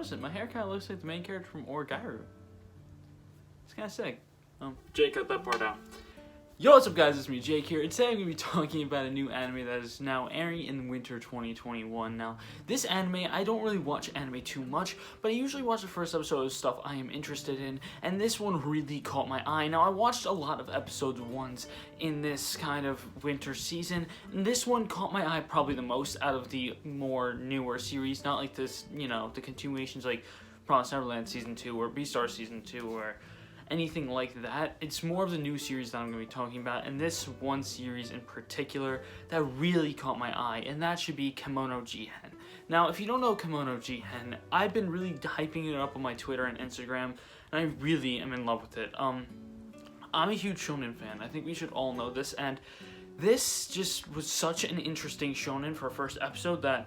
notice it. My hair kind of looks like the main character from Origairu. It's kind of sick. Jake, cut that part out. Yo, what's up guys, it's me Jake here, and today I'm going to be talking about a new anime that is now airing in winter 2021. Now, this anime, I don't really watch anime too much, but I usually watch the first episode of stuff I am interested in, and this one really caught my eye. Now, I watched a lot of episodes once in this kind of winter season, and this one caught my eye probably the most out of the more newer series, not like this, you know, the continuations like Promised Neverland Season 2 or Beastars Season 2 or anything like that. It's more of the new series that I'm going to be talking about, and this one series in particular that really caught my eye, and that should be Kemono Jihen. Now, if you don't know Kemono Jihen, I've been really hyping it up on my Twitter and Instagram, and I really am in love with it. I'm a huge shonen fan. I think we should all know this, and this just was such an interesting shonen for a first episode that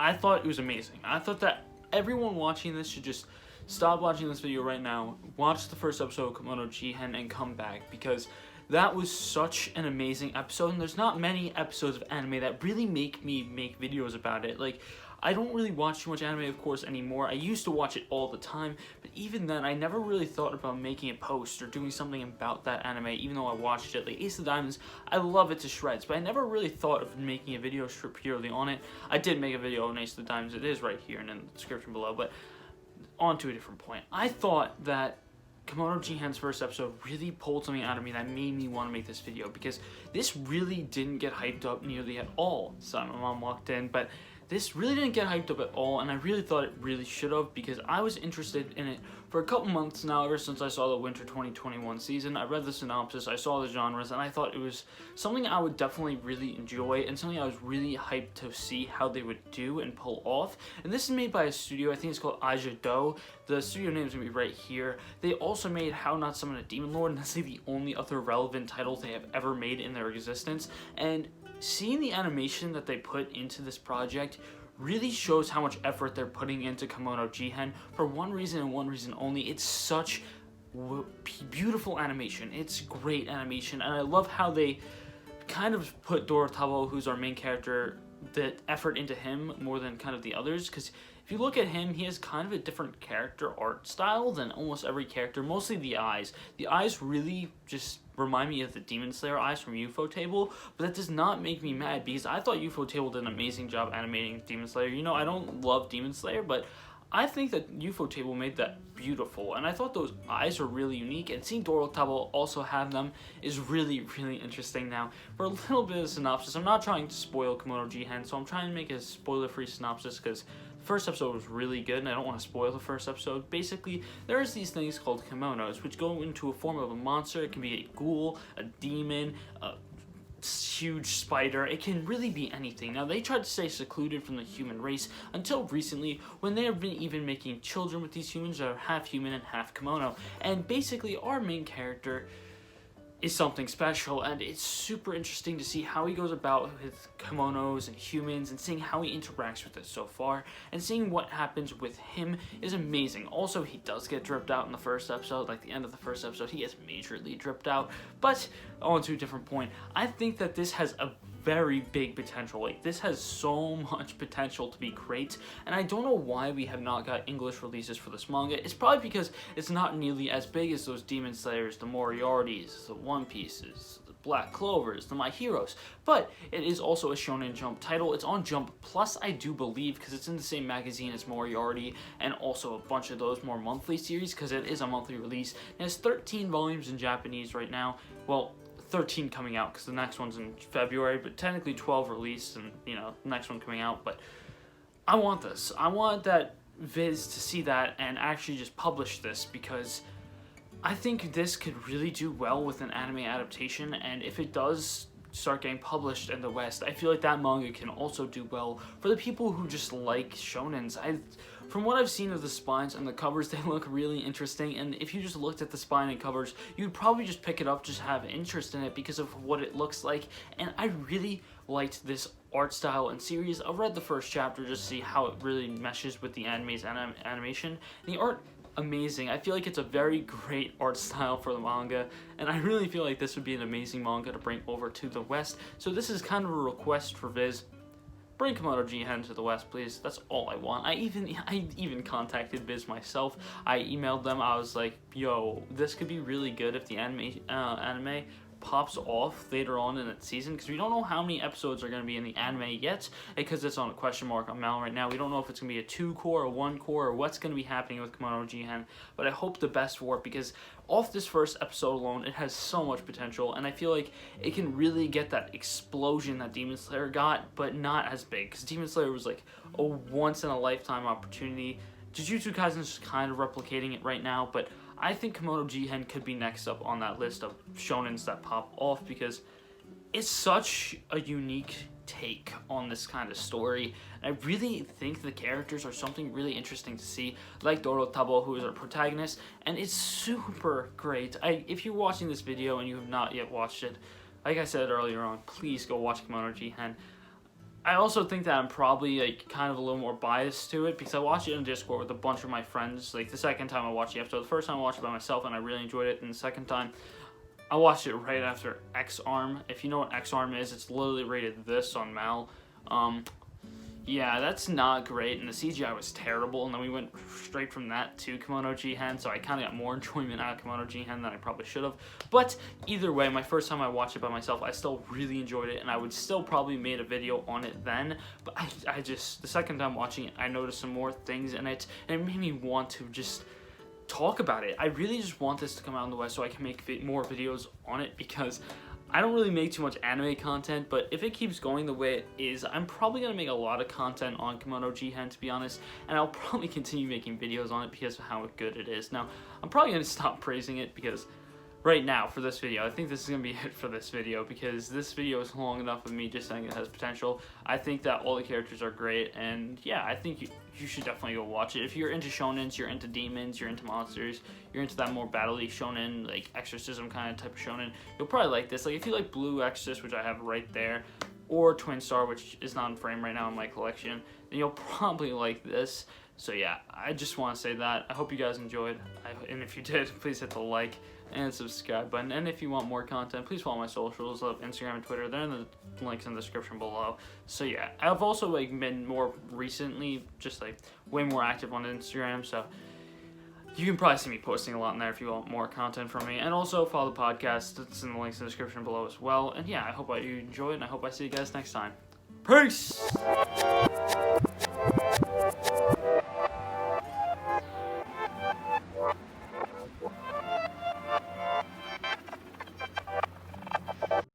I thought it was amazing. I thought that everyone watching this should just stop watching this video right now, watch the first episode of Kemono Jihen, and come back, because that was such an amazing episode, and there's not many episodes of anime that really make me make videos about it. Like, I don't really watch too much anime, of course, anymore. I used to watch it all the time, but even then, I never really thought about making a post or doing something about that anime, even though I watched it. Like, Ace of the Diamonds, I love it to shreds, but I never really thought of making a video purely on it. I did make a video on Ace of the Diamonds. It is right here in the description below, but on to a different point. I thought that Kemono Jihen's first episode really pulled something out of me that made me want to make this video, because this really didn't get hyped up nearly at all. So my mom walked in, but this really didn't get hyped up at all, and I really thought it really should have, because I was interested in it for a couple months now, ever since I saw the winter 2021 season. I read the synopsis, I saw the genres, and I thought it was something I would definitely really enjoy, and something I was really hyped to see how they would do and pull off. And this is made by a studio, I think it's called Aijado. The studio name is going to be right here. They also made How Not Summon a Demon Lord, and that's like the only other relevant title they have ever made in their existence. And seeing the animation that they put into this project really shows how much effort they're putting into Kemono Jihen for one reason and one reason only. It's such beautiful animation. It's great animation, and I love how they kind of put Dorotabo, who's our main character, the effort into him more than kind of the others, because if you look at him, he has kind of a different character art style than almost every character, mostly the eyes. The eyes really just remind me of the Demon Slayer eyes from Ufotable, but that does not make me mad, because I thought Ufotable did an amazing job animating Demon Slayer. You know, I don't love Demon Slayer, but I think that Ufotable made that beautiful, and I thought those eyes were really unique, and seeing Dorotabo also have them is really, really interesting. Now, for a little bit of synopsis, I'm not trying to spoil Kemono Jihen, so I'm trying to make a spoiler-free synopsis, because first episode was really good, and I don't want to spoil the first episode. Basically, there's these things called kimonos, which go into a form of a monster. It can be a ghoul, a demon, a huge spider. It can really be anything. Now, they tried to stay secluded from the human race until recently, when they have been even making children with these humans that are half human and half kimono. And basically, our main character is something special, and it's super interesting to see how he goes about with kimonos and humans, and seeing how he interacts with it so far, and seeing what happens with him is amazing. Also, he does get dripped out in the first episode, like the end of the first episode, he gets majorly dripped out. But on to a different point, I think that this has a very big potential. Like, this has so much potential to be great, and I don't know why we have not got English releases for this manga. It's probably because it's not nearly as big as those Demon Slayers, the Moriartys, the One Pieces, the Black Clovers, the My Heroes, but it is also a Shonen Jump title. It's on Jump Plus, I do believe, because it's in the same magazine as Moriarty, and also a bunch of those more monthly series, because it is a monthly release. It has 13 volumes in Japanese right now. Well, 13 coming out, because the next one's in February, but technically 12 released, and, you know, the next one coming out. But I want this. I want that Viz to see that and actually just publish this, because I think this could really do well with an anime adaptation, and if it does start getting published in the West, I feel like that manga can also do well for the people who just like shonens. From what I've seen of the spines and the covers, they look really interesting, and if you just looked at the spine and covers, you'd probably just pick it up, just have interest in it because of what it looks like. And I really liked this art style and series. I've read the first chapter just to see how it really meshes with the anime's animation. And the art, amazing. I feel like it's a very great art style for the manga, and I really feel like this would be an amazing manga to bring over to the West. So this is kind of a request for Viz. bring Kemono Jihen to the West, please. That's all I want. I even contacted Biz myself. I emailed them. I was like, yo, this could be really good if the anime pops off later on in its season, because we don't know how many episodes are going to be in the anime yet, because it's on a question mark on Mal right now. We don't know if it's going to be a 2-core or 1-core or what's going to be happening with Kemono Jihen, but I hope the best for it, because off this first episode alone, it has so much potential, and I feel like it can really get that explosion that Demon Slayer got, but not as big, because Demon Slayer was like a once-in-a-lifetime opportunity. Jujutsu Kaisen is kind of replicating it right now, but I think Kemono Jihen could be next up on that list of shonens that pop off, because it's such a unique take on this kind of story. I really think the characters are something really interesting to see, like Doro Tabo, who is our protagonist, and it's super great. If you're watching this video and you have not yet watched it, like I said earlier on, please go watch Kemono Jihen. I also think that I'm probably like kind of a little more biased to it, because I watched it in Discord with a bunch of my friends. Like the second time I watched the episode, the first time I watched it by myself and I really enjoyed it, and the second time I watched it right after X-Arm. If you know what X-Arm is, it's literally rated this on Mal. Yeah, that's not great, and the CGI was terrible, and then we went straight from that to Kemono Jihen, so I kind of got more enjoyment out of Kemono Jihen than I probably should have. But either way, my first time I watched it by myself, I still really enjoyed it, and I would still probably made a video on it then, but I just, the second time watching it, I noticed some more things in it, and it made me want to just talk about it. I really just want this to come out in the West so I can make more videos on it, because I don't really make too much anime content, but if it keeps going the way it is, I'm probably going to make a lot of content on Kemono Jihen, to be honest, and I'll probably continue making videos on it because of how good it is. Now, I'm probably going to stop praising it, because right now, for this video, I think this is going to be it for this video, because this video is long enough of me just saying it has potential. I think that all the characters are great, and yeah, I think you should definitely go watch it. If you're into shonens, you're into demons, you're into monsters, you're into that more battle-y shonen, like exorcism kind of type of shonen, you'll probably like this. Like, if you like Blue Exorcist, which I have right there, or Twin Star, which is not in frame right now in my collection, then you'll probably like this. So yeah, I just want to say that. I hope you guys enjoyed, and if you did, please hit the like and subscribe button. And if you want more content, please follow my socials of Instagram and Twitter. They're in the links in the description below. So yeah, I've also like been more recently just like way more active on Instagram, so you can probably see me posting a lot in there if you want more content from me. And also follow the podcast. It's in the links in the description below as well. And yeah, I hope you enjoy it, and I hope I see you guys next time. Peace!